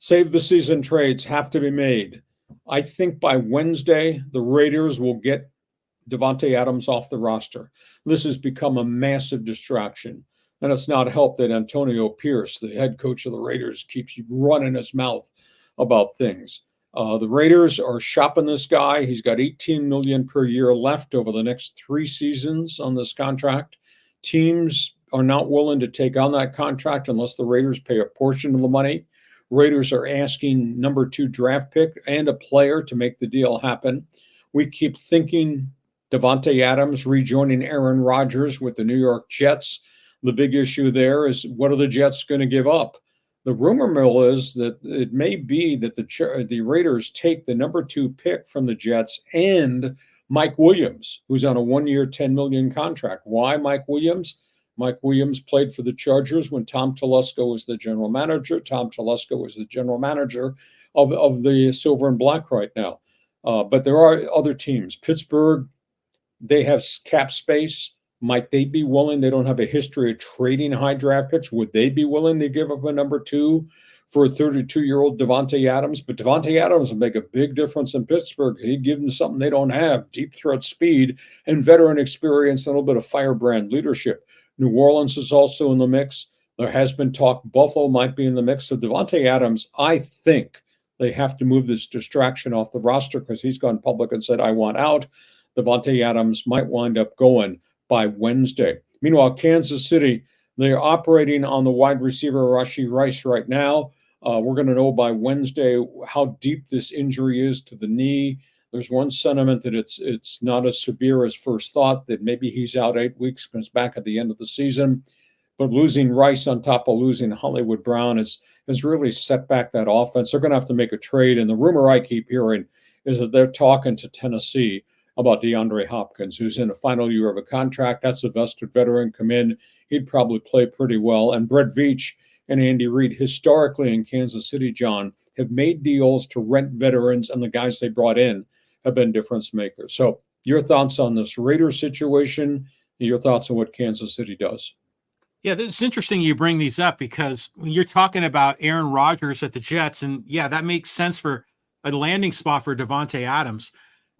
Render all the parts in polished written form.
Save the season trades have to be made. I think by Wednesday, the Raiders will get Davante Adams off the roster. This has become a massive distraction. And it's not helped that Antonio Pierce, the head coach of the Raiders, keeps running his mouth about things. The Raiders are shopping this guy. He's got $18 million per year left over the next 3 seasons on this contract. Teams are not willing to take on that contract unless the Raiders pay a portion of the money. Raiders are asking number 2 draft pick and a player to make the deal happen. We keep thinking Davante Adams rejoining Aaron Rodgers with the New York Jets. The big issue there is, what are the Jets going to give up? The rumor mill is that it may be that the Raiders take the number 2 pick from the Jets and Mike Williams, who's on a 1-year, $10 million contract. Why Mike Williams? Mike Williams played for the Chargers when Tom Telesco was the general manager. Tom Telesco was the general manager of the Silver and Black right now. But there are other teams. Pittsburgh, they have cap space. Might they be willing? They don't have a history of trading high draft picks. Would they be willing to give up a number 2 for a 32-year-old Davante Adams? But Davante Adams will make a big difference in Pittsburgh. He'd give them something they don't have: deep threat speed and veteran experience, and a little bit of firebrand leadership. New Orleans is also in the mix. There has been talk Buffalo might be in the mix. So Davante Adams, I think they have to move this distraction off the roster because he's gone public and said, I want out. Davante Adams might wind up going by Wednesday. Meanwhile, Kansas City, they're operating on the wide receiver Rashee Rice right now. We're going to know by Wednesday how deep this injury is to the knee. There's one sentiment that it's not as severe as first thought, that maybe he's out 8 weeks, comes back at the end of the season. But losing Rice on top of losing Hollywood Brown has really set back that offense. They're going to have to make a trade. And the rumor I keep hearing is that they're talking to Tennessee about DeAndre Hopkins, who's in the final year of a contract. That's a vested veteran. Come in, he'd probably play pretty well. And Brett Veach and Andy Reid, historically in Kansas City, John, have made deals to rent veterans, and the guys they brought in have been difference makers. So your thoughts on this Raiders situation, your thoughts on what Kansas City does? Yeah, it's interesting you bring these up, because when you're talking about Aaron Rodgers at the Jets, and yeah, that makes sense for a landing spot for Davante Adams.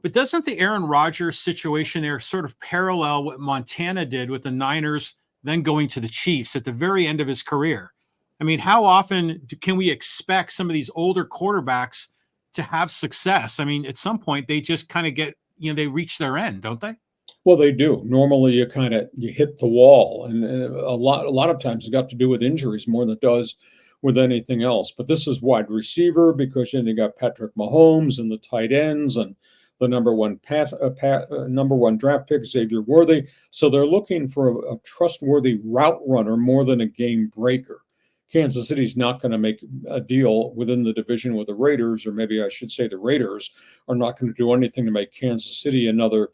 But doesn't the Aaron Rodgers situation there sort of parallel what Montana did with the Niners, then going to the Chiefs at the very end of his career? I mean, how often can we expect some of these older quarterbacks to have success? I mean, at some point they just kind of get, they reach their end, don't they? Well, they do. Normally you hit the wall, and a lot of times it's got to do with injuries more than it does with anything else. But this is wide receiver, because then you got Patrick Mahomes and the tight ends and the number one draft pick, Xavier Worthy. So they're looking for a trustworthy route runner more than a game breaker. Kansas City's not going to make a deal within the division with the Raiders, or maybe I should say the Raiders are not going to do anything to make Kansas City another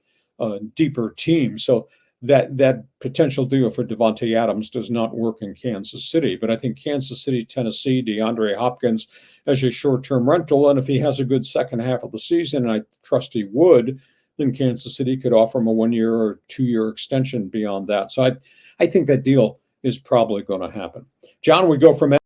deeper team. So that potential deal for Davante Adams does not work in Kansas City. But I think Kansas City, Tennessee, DeAndre Hopkins as a short-term rental, and if he has a good second half of the season, and I trust he would, then Kansas City could offer him a 1-year or 2-year extension beyond that. So I think that deal is probably going to happen. John, we go from